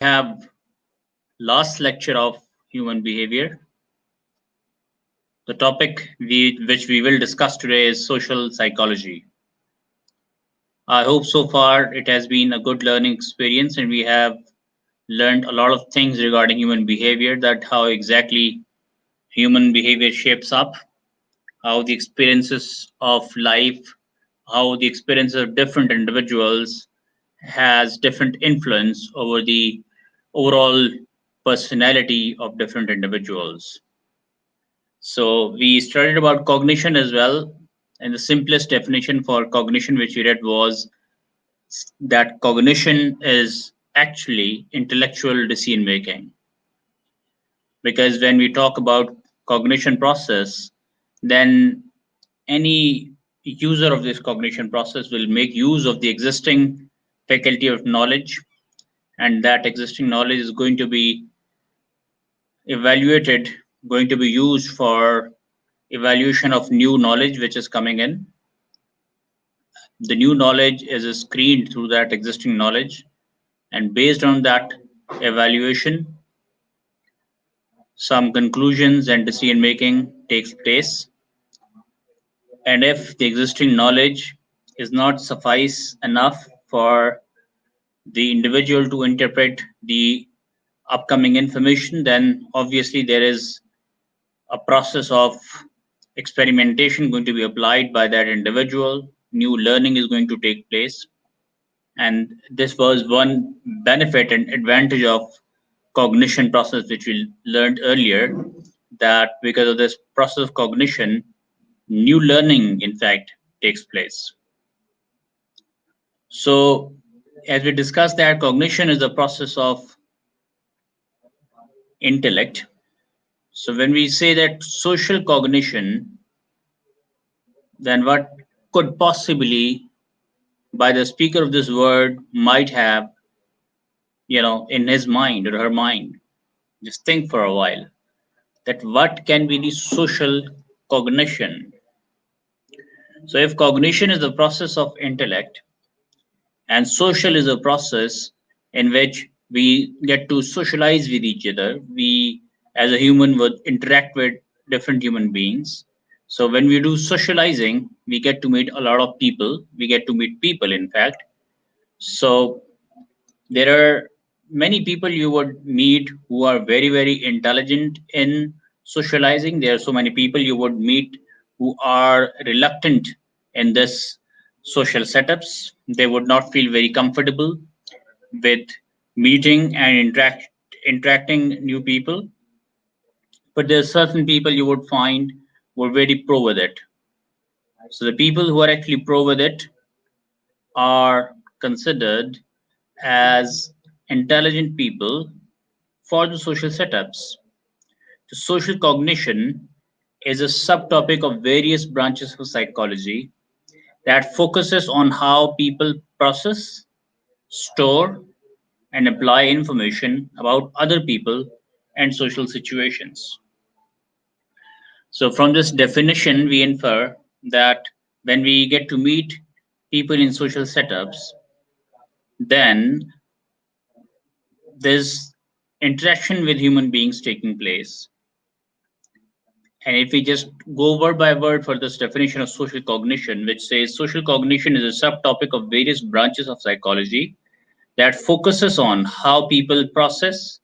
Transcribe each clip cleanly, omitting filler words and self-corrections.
Have last lecture of human behavior. The topic which we will discuss today is social psychology. I hope so far it has been a good learning experience and we have learned a lot of things regarding human behavior, that how exactly human behavior shapes up, how the experiences of life, how the experiences of different individuals has different influence over the overall personality of different individuals. So we studied about cognition as well, and the simplest definition for cognition which we read was that cognition is actually intellectual decision making. Because when we talk about cognition process, then any user of this cognition process will make use of the existing faculty of knowledge, and that existing knowledge is going to be evaluated, going to be used for evaluation of new knowledge which is coming in. The new knowledge is screened through that existing knowledge, and based on that evaluation, some conclusions and decision making takes place. And if the existing knowledge is not suffice enough for the individual to interpret the upcoming information, then obviously there is a process of experimentation going to be applied by that individual. New learning is going to take place. And this was one benefit and advantage of cognition process, which we learned earlier, that because of this process of cognition, new learning, in fact, takes place. So, as we discussed, that cognition is the process of intellect. So, when we say that social cognition, then what could possibly, by the speaker of this word, might have, in his mind or her mind, just think for a while, that what can be the social cognition. So, if cognition is the process of intellect and social is a process in which we get to socialize with each other, we as a human would interact with different human beings. So, when we do socializing, we get to meet a lot of people, we get to meet people, in fact. So, there are many people you would meet who are very very intelligent in socializing. There are so many people you would meet who are reluctant in this social setups. They would not feel very comfortable with meeting and interacting new people. But there are certain people you would find were very pro with it. So the people who are actually pro with it are considered as intelligent people for the social setups. The social cognition is a subtopic of various branches of psychology that focuses on how people process, store, and apply information about other people and social situations. So, from this definition, we infer that when we get to meet people in social setups, then there's interaction with human beings taking place. And if we just go word by word for this definition of social cognition, which says social cognition is a subtopic of various branches of psychology that focuses on how people process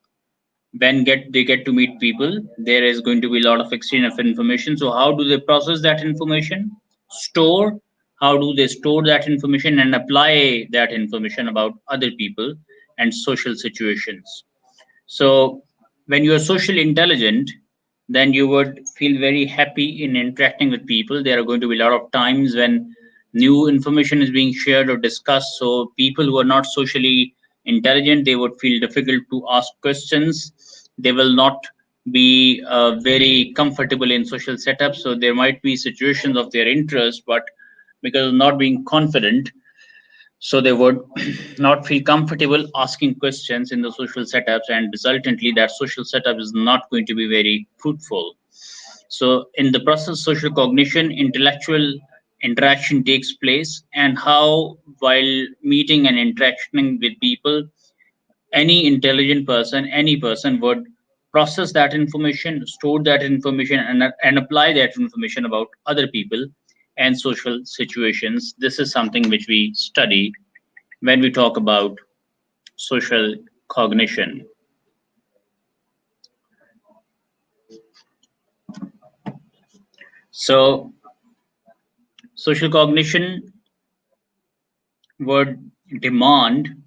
when get they get to meet people. There is going to be a lot of exchange of information. So how do they process that information? Store. How do they store that information and apply that information about other people and social situations? So, when you are social intelligent, then you would feel very happy in interacting with people. There are going to be a lot of times when new information is being shared or discussed. So, people who are not socially intelligent, they would feel difficult to ask questions. They will not be very comfortable in social setups. So, there might be situations of their interest, but because of not being confident, so they would not feel comfortable asking questions in the social setups, and resultantly that social setup is not going to be very fruitful. So in the process social cognition, intellectual interaction takes place, and how while meeting and interacting with people, any intelligent person, any person would process that information, store that information, and apply that information about other people and social situations. This is something which we study when we talk about social cognition. So, social cognition would demand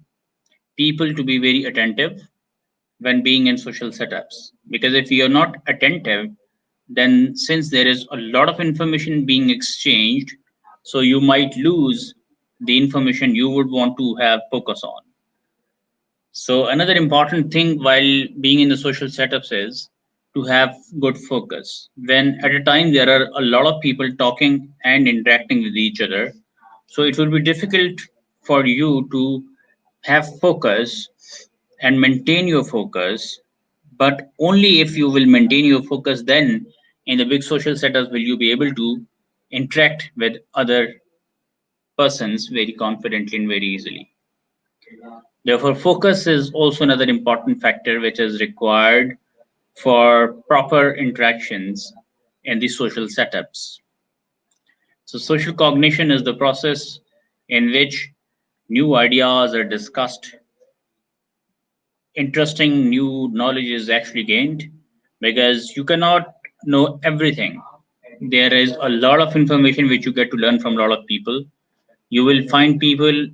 people to be very attentive when being in social setups. Because if you're not attentive, then since there is a lot of information being exchanged, so you might lose the information you would want to have focus on. So another important thing while being in the social setups is to have good focus. When at a time there are a lot of people talking and interacting with each other, so it will be difficult for you to have focus and maintain your focus. But only if you will maintain your focus, then in the big social setups will you be able to interact with other persons very confidently and very easily. Therefore, focus is also another important factor which is required for proper interactions in the social setups. So, social cognition is the process in which new ideas are discussed, interesting new knowledge is actually gained, because you cannot know everything. There is a lot of information which you get to learn from a lot of people. You will find people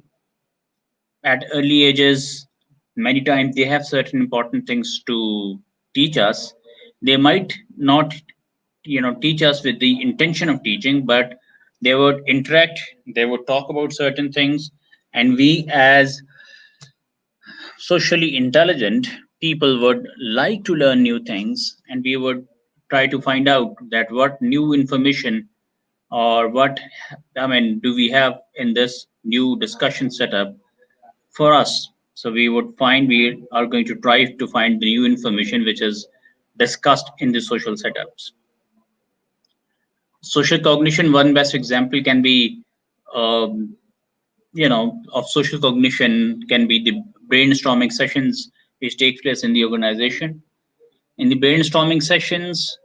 at early ages, many times they have certain important things to teach us. They might not, teach us with the intention of teaching, but they would interact, they would talk about certain things, and we as socially intelligent people would like to learn new things, and we would try to find out that what new information or what, do we have in this new discussion setup for us. So we would find we are going to try to find the new information which is discussed in the social setups. Social cognition, one best example can be, um, of social cognition can be the brainstorming sessions which take place in the organization. In the brainstorming sessions,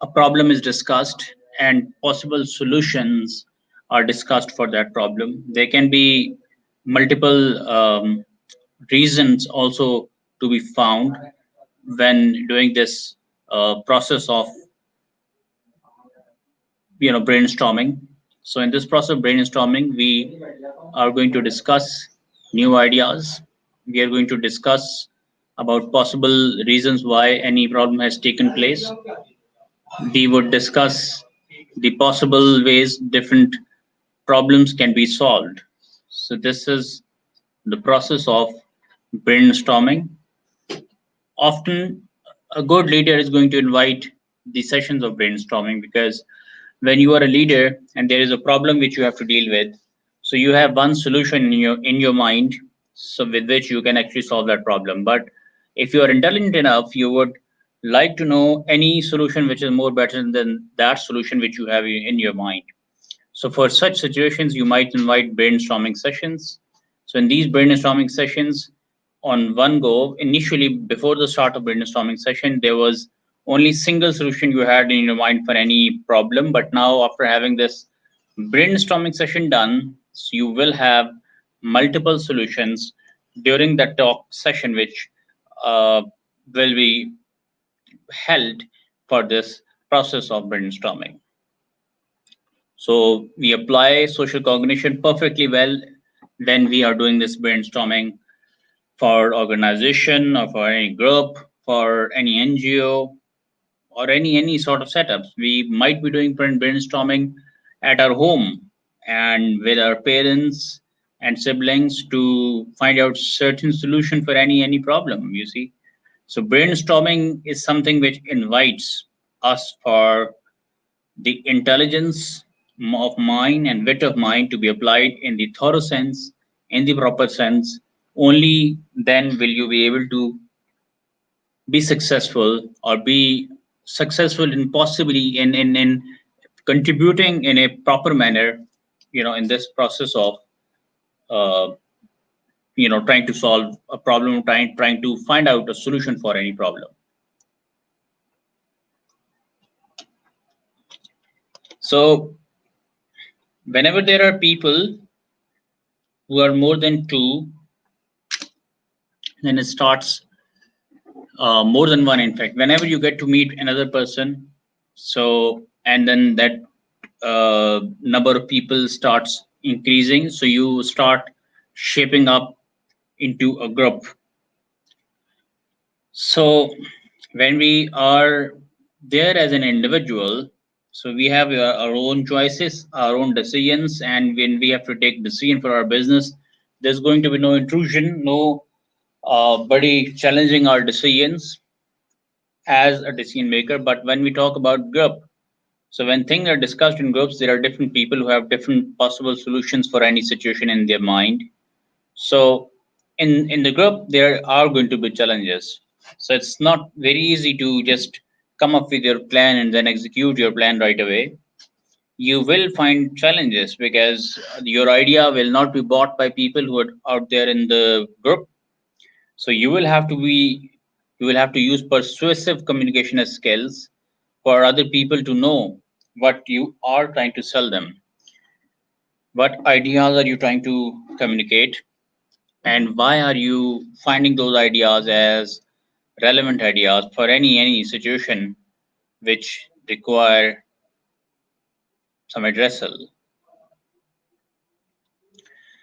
a problem is discussed and possible solutions are discussed for that problem. There can be multiple reasons also to be found when doing this process of brainstorming. So in this process of brainstorming, we are going to discuss new ideas. We are going to discuss about possible reasons why any problem has taken place. We would discuss the possible ways different problems can be solved. So this is the process of brainstorming. Often a good leader is going to invite the sessions of brainstorming, because when you are a leader and there is a problem which you have to deal with, so you have one solution in your mind, so with which you can actually solve that problem. But if you are intelligent enough, you would like to know any solution which is more better than that solution which you have in your mind. So for such situations, you might invite brainstorming sessions. So in these brainstorming sessions, on one go, initially before the start of brainstorming session, there was only single solution you had in your mind for any problem. But now after having this brainstorming session done, so you will have multiple solutions during that talk session, which uh, will be held for this process of brainstorming. So we apply social cognition perfectly well when we are doing this brainstorming for organization or for any group, for any NGO or any sort of setups. We might be doing brainstorming at our home and with our parents and siblings to find out certain solution for any problem. You see, so brainstorming is something which invites us for the intelligence of mind and wit of mind to be applied in the thorough sense, in the proper sense. Only then will you be able to be successful or be successful in possibly in contributing in a proper manner, in this process of uh, trying to solve a problem, trying to find out a solution for any problem. So whenever there are people who are more than two, then it starts more than one. In fact, whenever you get to meet another person, so and then that number of people starts increasing, so you start shaping up into a group. So when we are there as an individual, so we have our own choices, our own decisions, and when we have to take decision for our business, there's going to be no intrusion, no body challenging our decisions as a decision maker. But when we talk about group, so when things are discussed in groups, there are different people who have different possible solutions for any situation in their mind. So in the group, there are going to be challenges. So it's not very easy to just come up with your plan and then execute your plan right away. You will find challenges because your idea will not be bought by people who are out there in the group. So you will have to use persuasive communication skills for other people to know what you are trying to sell them, what ideas are you trying to communicate, and why are you finding those ideas as relevant ideas for any situation which require some addressal.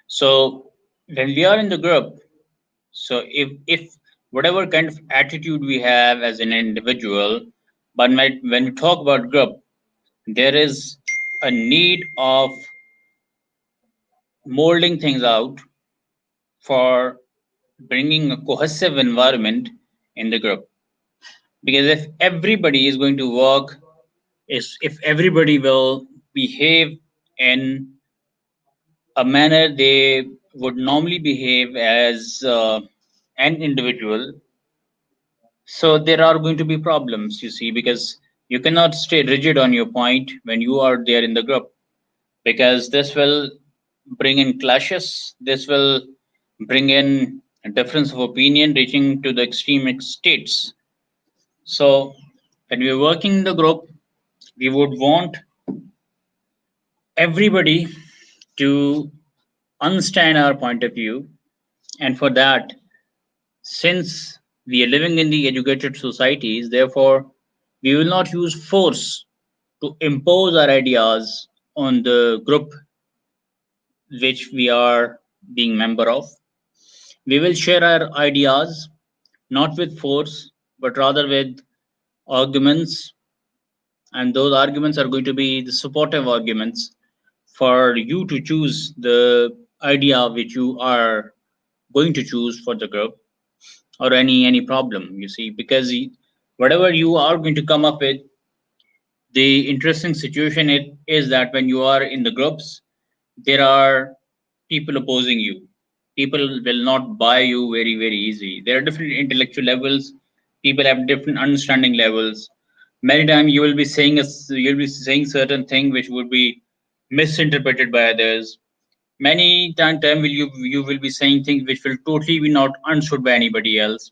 So when we are in the group, so if whatever kind of attitude we have as an individual, but when we talk about group, there is a need of molding things out for bringing a cohesive environment in the group. Because if everybody is going to work, if everybody will behave in a manner they would normally behave as an individual, so there are going to be problems, you see, because you cannot stay rigid on your point when you are there in the group, because this will bring in clashes, this will bring in a difference of opinion reaching to the extreme states. So when we're working in the group, we would want everybody to understand our point of view. And for that, since we are living in the educated societies, therefore, we will not use force to impose our ideas on the group which we are being member of. We will share our ideas not with force, but rather with arguments, and those arguments are going to be the supportive arguments for you to choose the idea which you are going to choose for the group or any problem, you see, because whatever you are going to come up with, the interesting situation it is that when you are in the groups, there are people opposing you. People will not buy you very easy. There are different intellectual levels, people have different understanding levels. Many times you'll be saying certain thing which would be misinterpreted by others. Many time will you will be saying things which will totally be not understood by anybody else.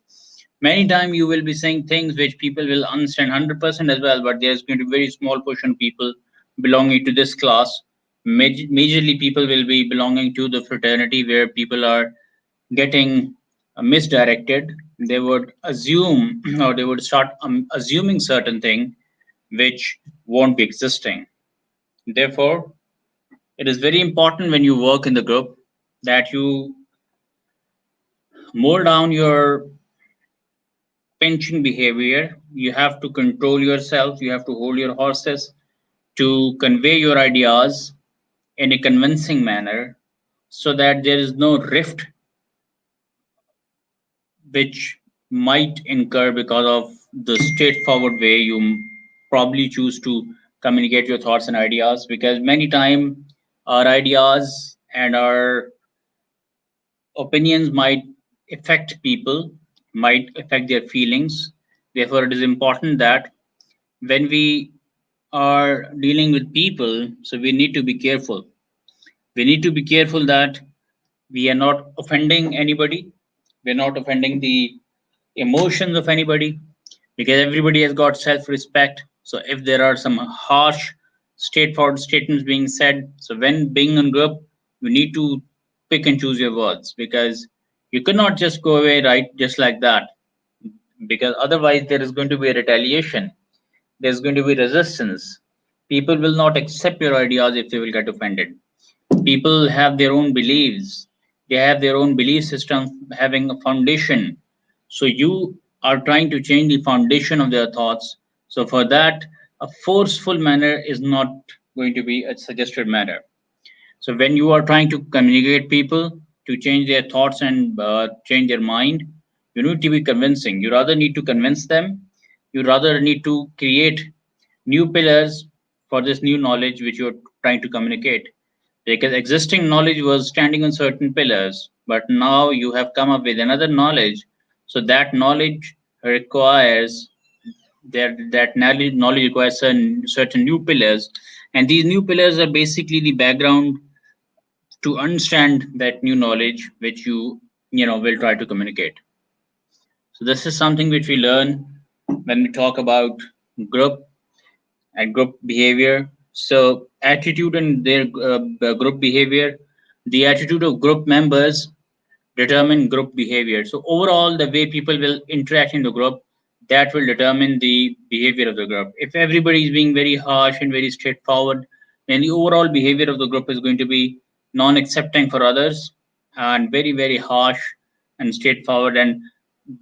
Many time you will be saying things which people will understand 100% as well, but there's going to be very small portion people belonging to this class. Majorly people will be belonging to the fraternity where people are getting misdirected. They would assume or they would start assuming certain thing which won't be existing. Therefore, it is very important when you work in the group that you mold down your pinching behavior. You have to control yourself, you have to hold your horses to convey your ideas in a convincing manner so that there is no rift which might incur because of the straightforward way you probably choose to communicate your thoughts and ideas, because many time our ideas and our opinions might affect people, might affect their feelings. Therefore, it is important that when we are dealing with people, so we need to be careful. We need to be careful that We are not offending anybody. We're not offending the emotions of anybody because everybody has got self respect. So if there are some harsh, straightforward statements being said, so when being in group, you need to pick and choose your words because you cannot just go away right just like that because otherwise there is going to be a retaliation, there's going to be resistance. People will not accept your ideas if they will get offended. People have their own beliefs, they have their own belief system having a foundation. So you are trying to change the foundation of their thoughts. So for that, a forceful manner is not going to be a suggested manner. So when you are trying to communicate people to change their thoughts and change their mind, you need to be convincing. You rather need to convince them. You rather need to create new pillars for this new knowledge which you're trying to communicate. Because existing knowledge was standing on certain pillars, but now you have come up with another knowledge. So that knowledge requires that knowledge requires certain new pillars, and these new pillars are basically the background to understand that new knowledge which you will try to communicate. So this is something which we learn when we talk about group and group behavior. So attitude and their group behavior, the attitude of group members determine group behavior. So overall, the way people will interact in the group, that will determine the behavior of the group. If everybody is being very harsh and very straightforward, then the overall behavior of the group is going to be non-accepting for others and very harsh and straightforward. And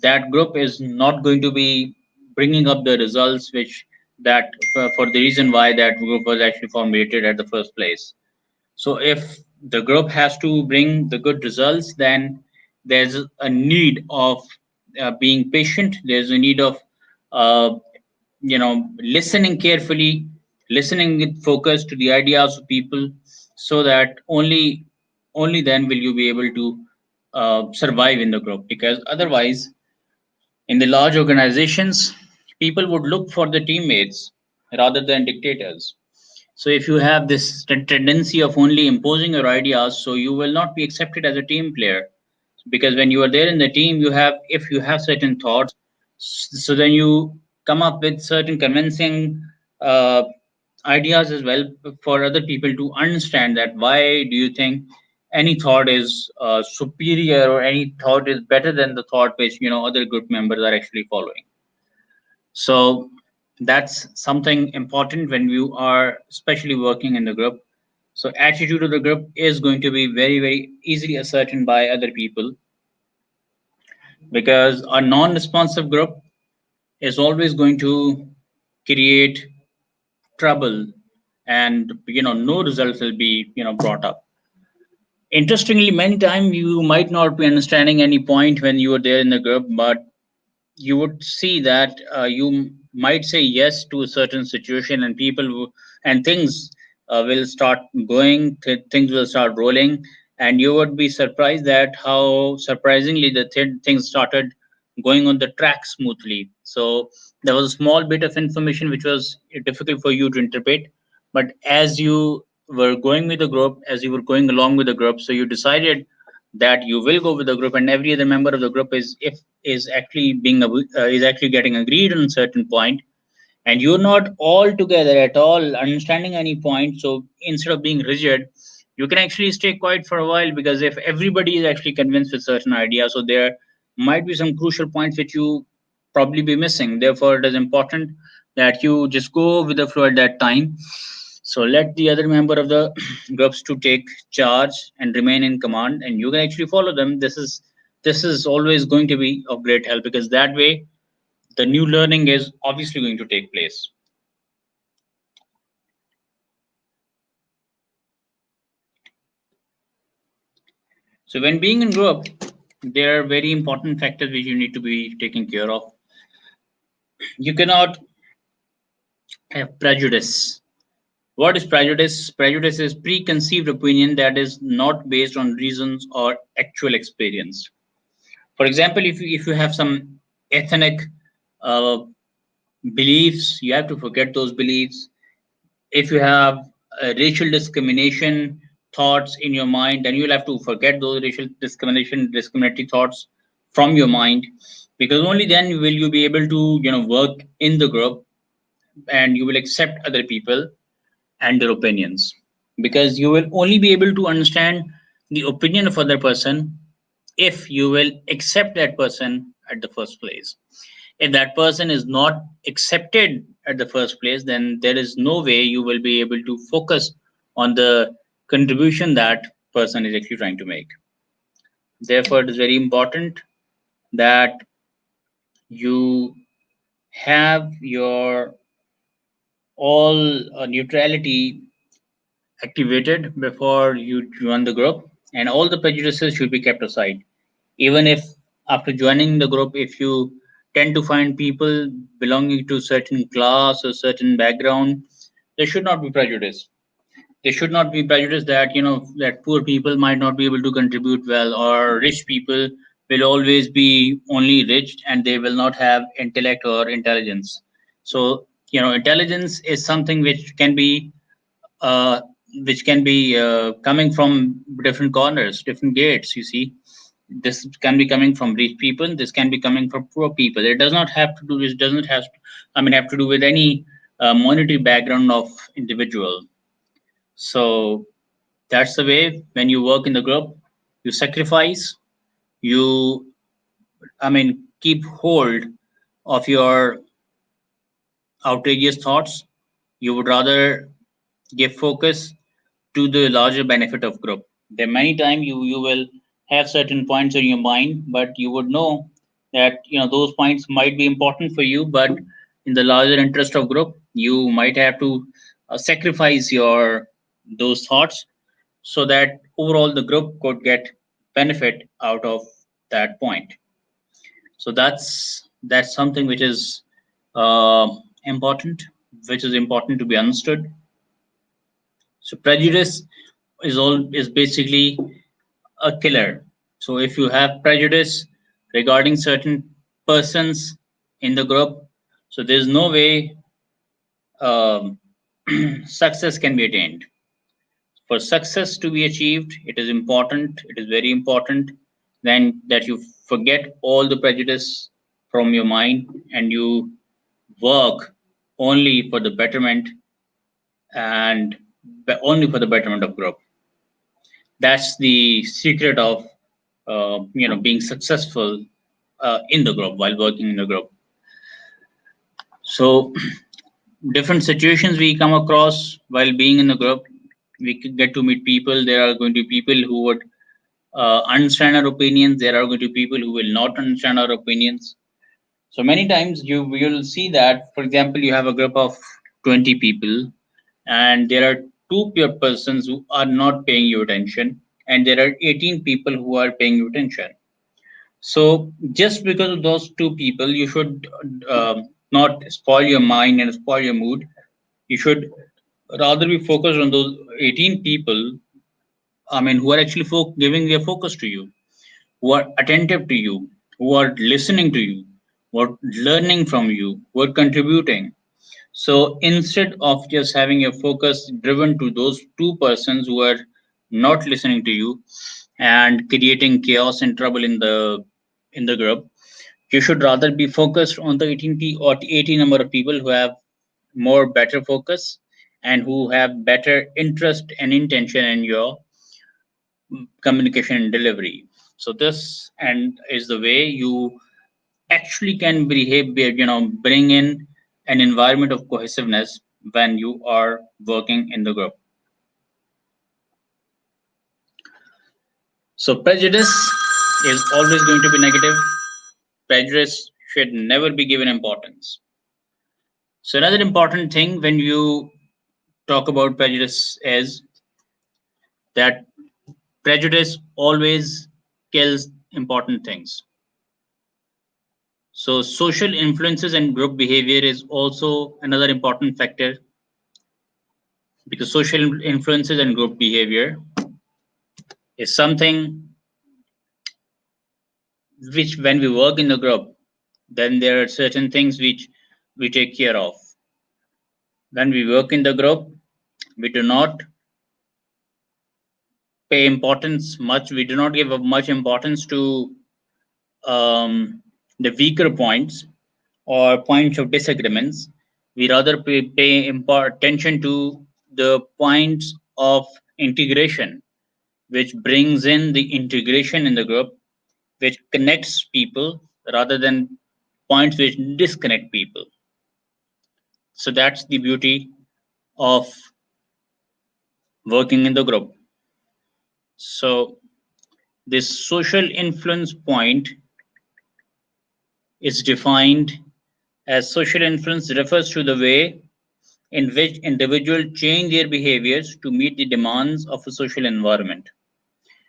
that group is not going to be bringing up the results which that for the reason why that group was actually formulated at the first place. So if the group has to bring the good results, then there's a need of being patient. There's a need of uh, listening carefully, listening with focus to the ideas of people, so that only then will you be able to survive in the group. Because otherwise, in the large organizations, people would look for the teammates rather than dictators. So if you have this tendency of only imposing your ideas, so you will not be accepted as a team player. Because when you are there in the team, you have if you have certain thoughts, so then you come up with certain convincing uh, ideas as well for other people to understand that why do you think any thought is superior or any thought is better than the thought which other group members are actually following. So that's something important when you are especially working in the group. So attitude of the group is going to be very easily ascertained by other people because a non-responsive group is always going to create trouble, and no results will be brought up. Interestingly, many times you might not be understanding any point when you are there in the group, but you would see that you might say yes to a certain situation and and things will start going, things will start rolling, and you would be surprised that how surprisingly the things started going on the track smoothly. So there was a small bit of information which was difficult for you to interpret, but as you were going with the group, as you were going along with the group, so you decided that you will go with the group, and every other member of the group is actually is actually getting agreed on a certain point, and you're not all together at all understanding any point. So instead of being rigid, you can actually stay quiet for a while, because if everybody is actually convinced with certain ideas, so there might be some crucial points which you probably be missing. Therefore it is important that you just go with the flow at that time. So let the other member of the groups to take charge and remain in command, and you can actually follow them. This is always going to be of great help, because that way the new learning is obviously going to take place. So when being in group, there are very important factors which you need to be taking care of. You cannot have prejudice. What is prejudice? Prejudice is preconceived opinion that is not based on reasons or actual experience. For example, if you have some ethnic uh, beliefs, you have to forget those beliefs. If you have racial discrimination, thoughts in your mind, then you'll have to forget those racial discriminatory thoughts from your mind, because only then will you be able to work in the group, and you will accept other people and their opinions, because you will only be able to understand the opinion of other person if you will accept that person at the first place. If that person is not accepted at the first place, then there is no way you will be able to focus on the contribution that person is actually trying to make. Therefore, it is very important that you have your all neutrality activated before you join the group, and all the prejudices should be kept aside. Even if after joining the group, if you tend to find people belonging to certain class or certain background, there should not be prejudice. There should not be prejudice that that poor people might not be able to contribute well, or rich people will always be only rich and they will not have intellect or intelligence. So intelligence is something uh, which can be coming from different corners, different gates. You see, this can be coming from rich people. This can be coming from poor people. It does not have to do. It doesn't have. Have to do with any monetary background of individual. So that's the way when you work in the group, you sacrifice. You, keep hold of your outrageous thoughts. You would rather give focus to the larger benefit of group. There many times you will have certain points in your mind, but you would know that those points might be important for you, but in the larger interest of group, you might have to sacrifice your those thoughts, so that overall the group could get benefit out of that point. So that's something which is uh, important, which is important to be understood. So prejudice is basically a killer. So if you have prejudice regarding certain persons in the group, so there's no way um, success can be attained. For success to be achieved, it is important, it is very important then that you forget all the prejudice from your mind, and you work only for the betterment, and only for the betterment of group. That's the secret of being successful in the group while working in the group. So different situations we come across while being in the group, we could get to meet people. There are going to be people who would understand our opinions. There are going to be people who will not understand our opinions. So many times you will see that, for example, you have a group of 20 people, and there are two persons who are not paying you attention, and there are 18 people who are paying you attention. So just because of those two people, you should not spoil your mind and spoil your mood. You should rather be focused on those 18 people. Who are actually giving their focus to you, who are attentive to you, who are listening to you, who are learning from you, who are contributing. So instead of just having your focus driven to those two persons who are not listening to you and creating chaos and trouble in the group, you should rather be focused on the 18 or 80 number of people who have more better focus and who have better interest and intention in your communication and delivery. So this and is the way you actually can behave, bring in an environment of cohesiveness when you are working in the group. So prejudice is always going to be negative. Prejudice should never be given importance. So another important thing when you talk about prejudice is that prejudice always kills important things. So social influences and group behavior is also another important factor, because social influences and group behavior is something which, when we work in the group, then there are certain things which we take care of. When we work in the group, we do not pay importance much. We do not give much importance to the weaker points or points of disagreements. We rather pay attention to the points of integration, which brings in the integration in the group, which connects people rather than points which disconnect people. So that's the beauty of working in the group. So this social influence point is defined as social influence refers to the way in which individuals change their behaviors to meet the demands of a social environment.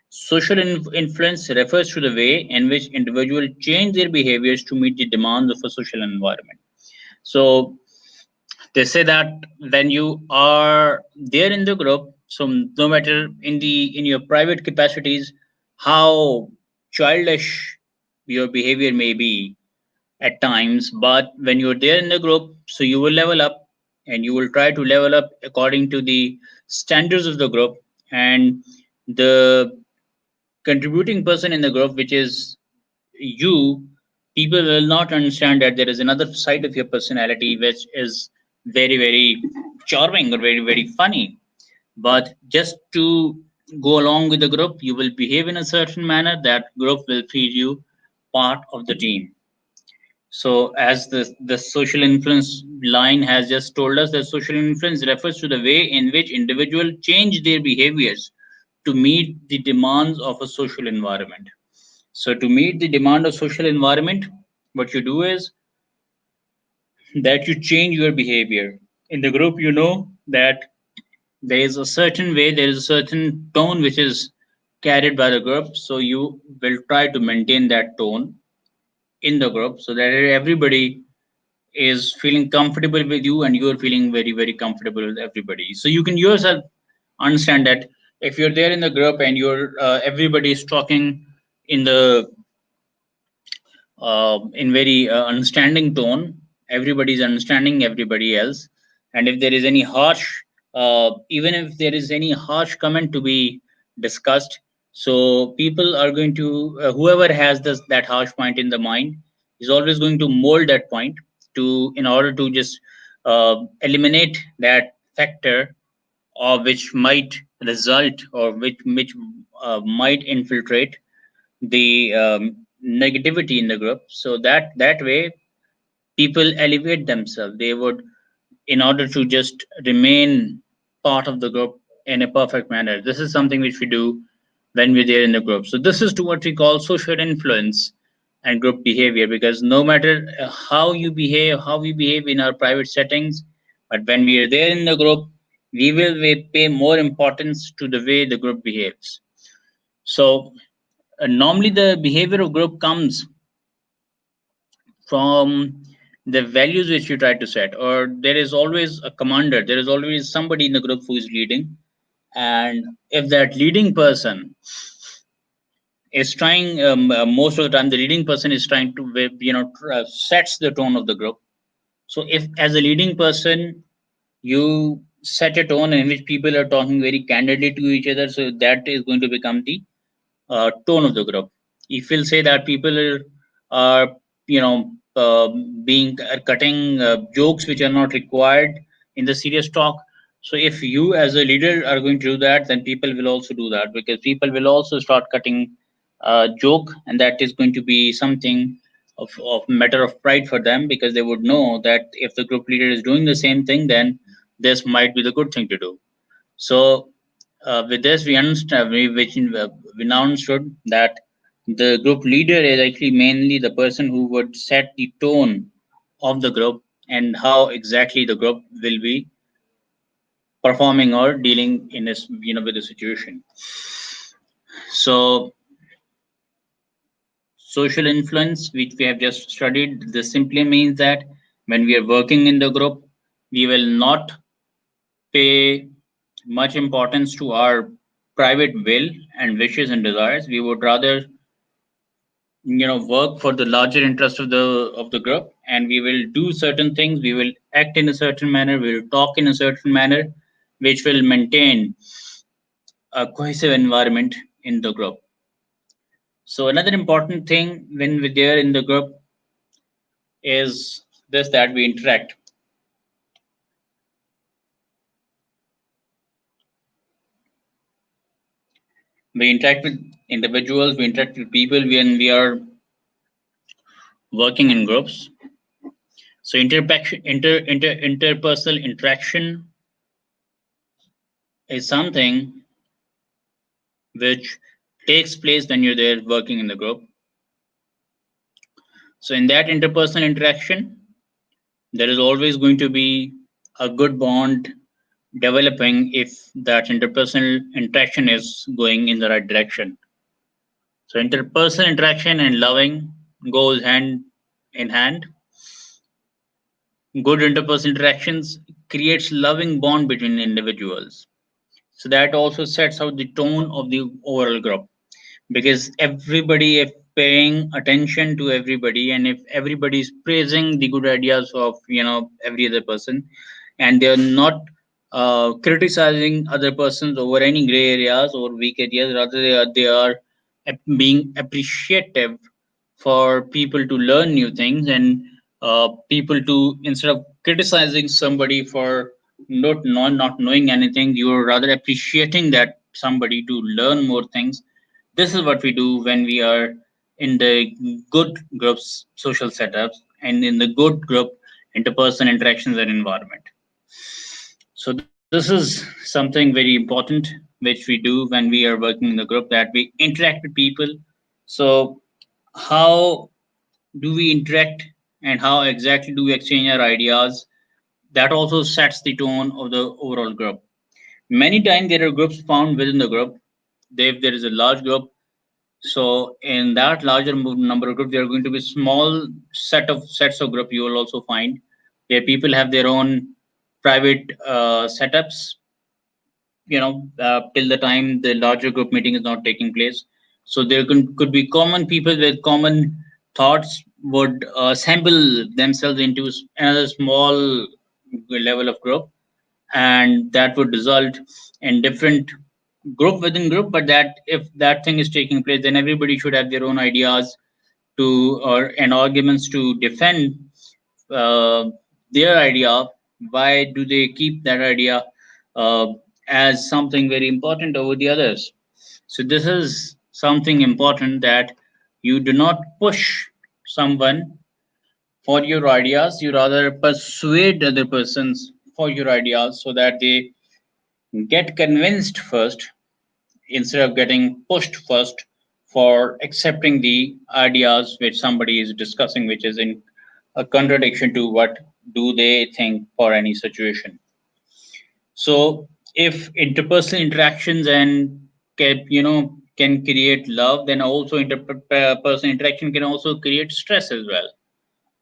Social influence refers to the way in which individuals change their behaviors to meet the demands of a social environment. So they say that when you are there in the group, so no matter in your private capacities, how childish your behavior may be at times, but when you're there in the group, so you will level up and you will try to level up according to the standards of the group, and the contributing person in the group, which is you, people will not understand that there is another side of your personality which is very, very charming or very, very funny. But just to go along with the group, you will behave in a certain manner that group will feel you part of the team. So, as the social influence line has just told us, that social influence refers to the way in which individuals change their behaviors to meet the demands of a social environment. So, to meet the demand of social environment, what you do is that you change your behavior. In the group, you know that there is a certain way, there is a certain tone which is carried by the group. So, you will try to maintain that tone in the group so that everybody is feeling comfortable with you and you're feeling very, very comfortable with everybody. So you can yourself understand that if you're there in the group and you're everybody is talking in the in very understanding tone, everybody's understanding everybody else, and if there is any harsh even if there is any harsh comment to be discussed, so people are going to whoever has that harsh point in the mind is always going to mold that point to in order to just eliminate that factor, or which might result or which might infiltrate the negativity in the group. So that way people elevate themselves. They would, in order to just remain part of the group in a perfect manner. This is something which we do when we're there in the group. So this is to what we call social influence and group behavior, because no matter how you behave, how we behave in our private settings, but when we are there in the group, we pay more importance to the way the group behaves. So normally the behavior of group comes from the values which you try to set, or there is always a commander, there is always somebody in the group who is leading, and if that leading person is trying most of the time the leading person is trying to sets the tone of the group. So if as a leading person you set a tone in which people are talking very candidly to each other, so that is going to become the tone of the group. If we'll say that people are being cutting jokes which are not required in the serious talk. So if you as a leader are going to do that, then people will also do that, because people will also start cutting joke, and that is going to be something of matter of pride for them, because they would know that if the group leader is doing the same thing, then this might be the good thing to do. So with this, we understand we now understood that the group leader is actually mainly the person who would set the tone of the group and how exactly the group will be performing or dealing in this with the situation. So social influence, which we have just studied, this simply means that when we are working in the group, we will not pay much importance to our private will and wishes and desires. We would rather work for the larger interest of the group, and we will do certain things, we will act in a certain manner, we will talk in a certain manner which will maintain a cohesive environment in the group. So another important thing when we're there in the group is this, that we interact. We interact with individuals, we interact with people when we are working in groups. So interpersonal interaction is something which takes place when you're there working in the group. So in that interpersonal interaction, there is always going to be a good bond developing if that interpersonal interaction is going in the right direction. So interpersonal interaction and loving goes hand in hand. Good interpersonal interactions creates loving bond between individuals. So that also sets out the tone of the overall group, because everybody, if paying attention to everybody and if everybody is praising the good ideas of every other person, and they're not criticizing other persons over any gray areas or weak areas, rather they are being appreciative for people to learn new things, and people to, instead of criticizing somebody for not knowing anything, you're rather appreciating that somebody to learn more things. This is what we do when we are in the good groups social setups and in the good group interpersonal interactions and environment. So this is something very important which we do when we are working in the group, that we interact with people. So how do we interact and how exactly do we exchange our ideas? That also sets the tone of the overall group. Many times there are groups found within the group. If there is a large group, so in that larger number of groups, there are going to be small sets of group. You will also find where people have their own private setups. Till the time the larger group meeting is not taking place. So there could be common people with common thoughts would assemble themselves into another small level of group, and that would result in different group within group. But that, if that thing is taking place, then everybody should have their own ideas to, or and arguments to defend uh, their idea. Why do they keep that idea uh, as something very important over the others? So this is something important, that you do not push someone for your ideas. You rather persuade other persons for your ideas so that they get convinced first, instead of getting pushed first for accepting the ideas which somebody is discussing, which is in a contradiction to what do they think for any situation. So if interpersonal interactions and can create love, then also interpersonal interaction can also create stress as well.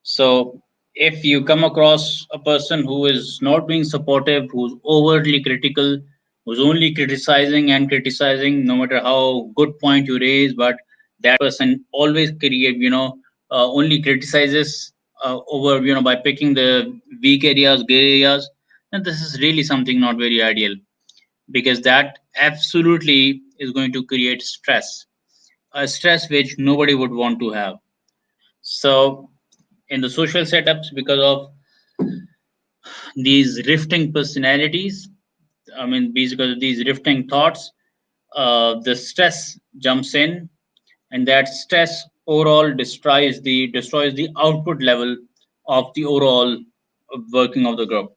So if you come across a person who is not being supportive, who's overtly critical, who's only criticizing and criticizing, no matter how good point you raise, but that person always only criticizes over by picking the weak areas, gray areas, and this is really something not very ideal, because that absolutely is going to create stress, a stress which nobody would want to have. So in the social setups, because of these rifting personalities, I mean, because of these rifting thoughts, the stress jumps in, and that stress overall destroys the output level of the overall working of the group.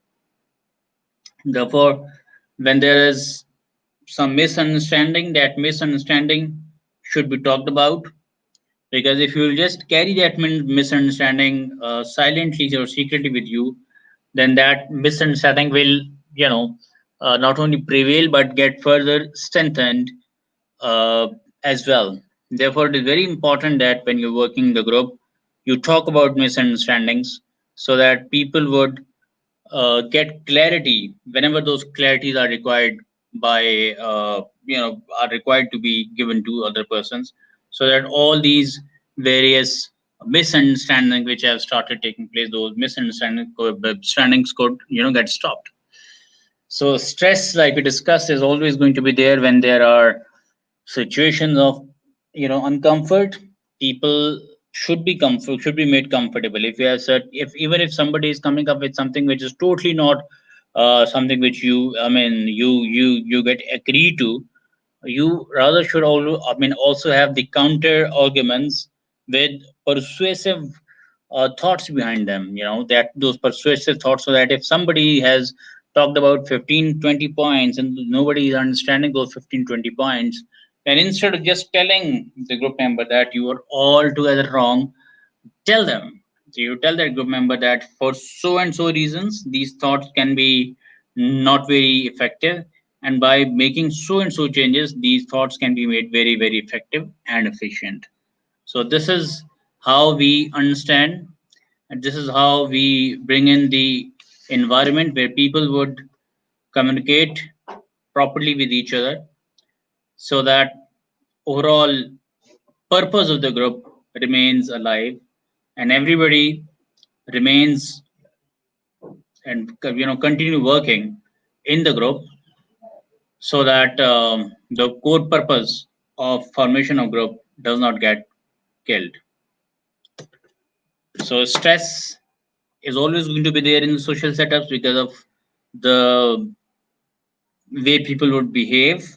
Therefore, when there is some misunderstanding, that misunderstanding should be talked about, because if you will just carry that misunderstanding silently or secretly with you, then that misunderstanding will not only prevail but get further strengthened uh, as well. Therefore, it is very important that when you're working in the group, you talk about misunderstandings so that people would get clarity whenever those clarities are required by are required to be given to other persons, so that all these various misunderstandings which have started taking place, those misunderstandings could get stopped. So stress, like we discussed, is always going to be there when there are situations of uncomfort. People should be made comfortable. If you have said, if even if somebody is coming up with something which is totally not something which you get agree to, you rather should also have the counter arguments with persuasive thoughts behind them, that those persuasive thoughts, so that if somebody has talked about 15-20 points and nobody is understanding those 15-20 points, then instead of just telling the group member that you are altogether wrong, tell them. So you tell that group member that for so and so reasons, these thoughts can be not very effective. And by making so and so changes, these thoughts can be made very, very effective and efficient. So this is how we understand, and this is how we bring in the environment where people would communicate properly with each other, so that overall purpose of the group remains alive and everybody remains and continue working in the group, so that the core purpose of formation of group does not get killed. So stress is always going to be there in the social setups because of the way people would behave,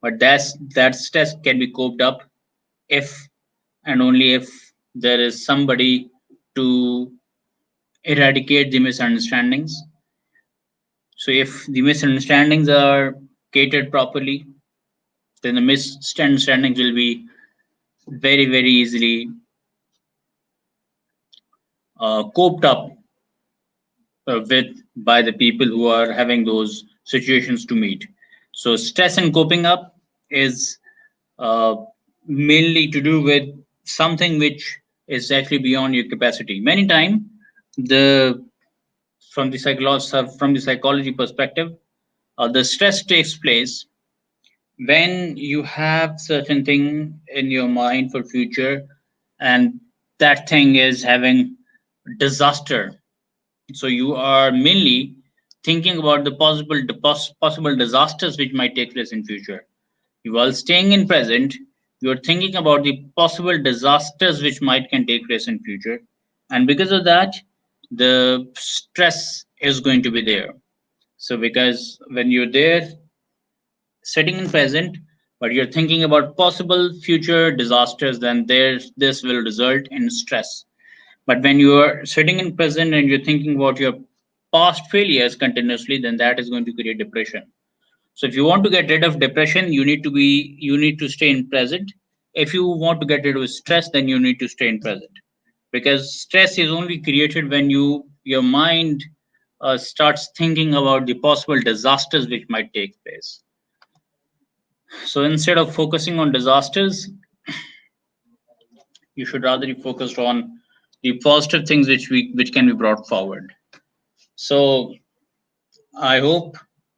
but that stress can be coped up if and only if there is somebody to eradicate the misunderstandings. So if the misunderstandings are catered properly, then the misunderstandings will be very, very easily coped up with by the people who are having those situations to meet. So stress and coping up is uh, mainly to do with something which is actually beyond your capacity. Many times, the from the psychology perspective, the stress takes place when you have certain thing in your mind for future, and that thing is having disaster. So you are mainly thinking about the possible disasters which might take place in future. While staying in present, you are thinking about the possible disasters which might can take place in future, and because of that, the stress is going to be there. So because when you're there sitting in present, but you're thinking about possible future disasters, then this will result in stress. But when you are sitting in present and you're thinking about your past failures continuously, then that is going to create depression. So if you want to get rid of depression, you need to stay in present. If you want to get rid of stress, then you need to stay in present. Because stress is only created when your mind starts thinking about the possible disasters which might take place. So instead of focusing on disasters, you should rather be focused on the positive things which can be brought forward. So I hope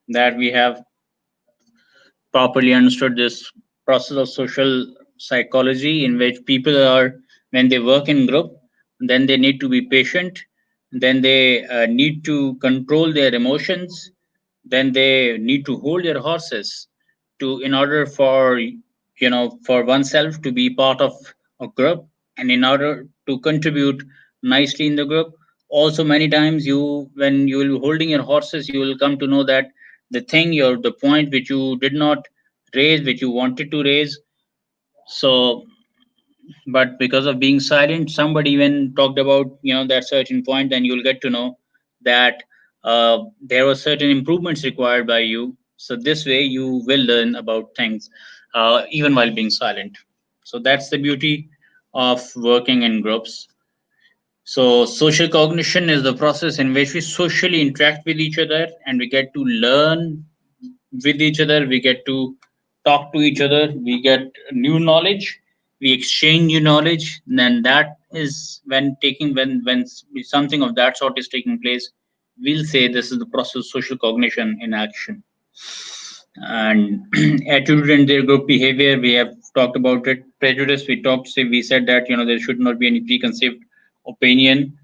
that we have properly understood this process of social psychology, in which people are, when they work in group, then they need to be patient, then they need to control their emotions, then they need to hold their horses to in order for oneself to be part of a group, and in order to contribute nicely in the group. Also many times, when you will be holding your horses, you will come to know that the point which you did not raise, which you wanted to raise. So but because of being silent, somebody even talked about that certain point, then you'll get to know that there were certain improvements required by you. So this way you will learn about things even while being silent. So that's the beauty of working in groups. So social cognition is the process in which we socially interact with each other, and we get to learn with each other, we get to talk to each other, we get new knowledge, we exchange new knowledge. Then that is when taking when something of that sort is taking place, we'll say this is the process of social cognition in action. And attitude and their group behavior, we have talked about it. Prejudice, we said that there should not be any preconceived opinion.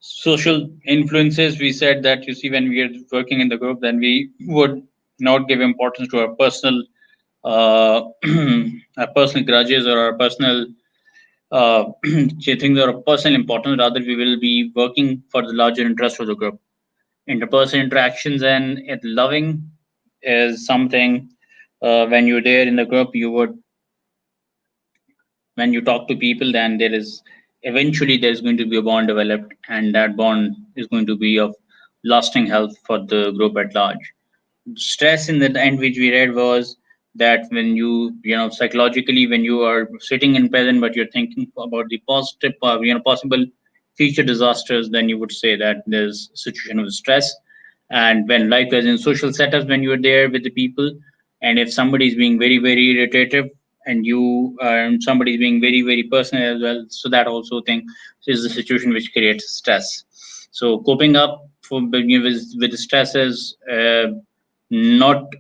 Social influences, we said that, you see, when we are working in the group, then we would not give importance to our personal our personal grudges or our personal things or of personal importance. Rather, we will be working for the larger interest of the group. Interpersonal interactions and loving is something, when you're there in the group, you would, when you talk to people, then there is eventually there's going to be a bond developed, and that bond is going to be of lasting health for the group at large. Stress in the end which we read was that when you know, psychologically, when you are sitting in present but you're thinking about the positive, possible future disasters, then you would say that there's a situation of stress. And when likewise in social setups, when you're there with the people, and if somebody is being very very irritative, and you and somebody is being very very personal as well, so that also thing is the situation which creates stress. So coping up with stress is not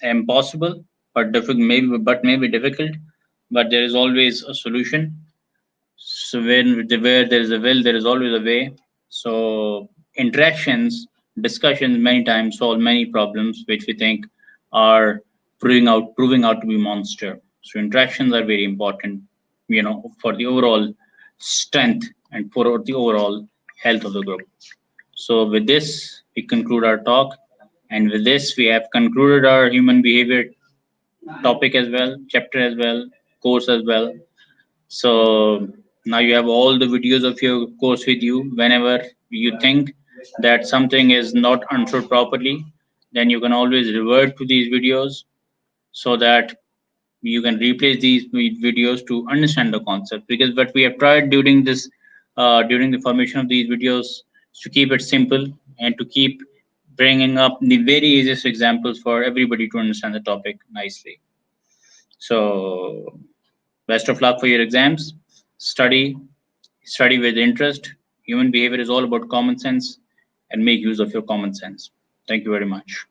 impossible, but maybe difficult. But there is always a solution. So where there is a will, there is always a way. So interactions, discussions, many times solve many problems which we think are proving out to be monster. So interactions are very important, for the overall strength and for the overall health of the group. So with this, we conclude our talk, and with this, we have concluded our human behavior topic as well, chapter as well, course as well. So now you have all the videos of your course with you. Whenever you think that something is not understood properly, then you can always revert to these videos, so that you can replace these videos to understand the concept. Because what we have tried during the formation of these videos is to keep it simple and to keep bringing up the very easiest examples for everybody to understand the topic nicely. So best of luck for your exams. Study with interest. Human behavior is all about common sense, and make use of your common sense. Thank you very much.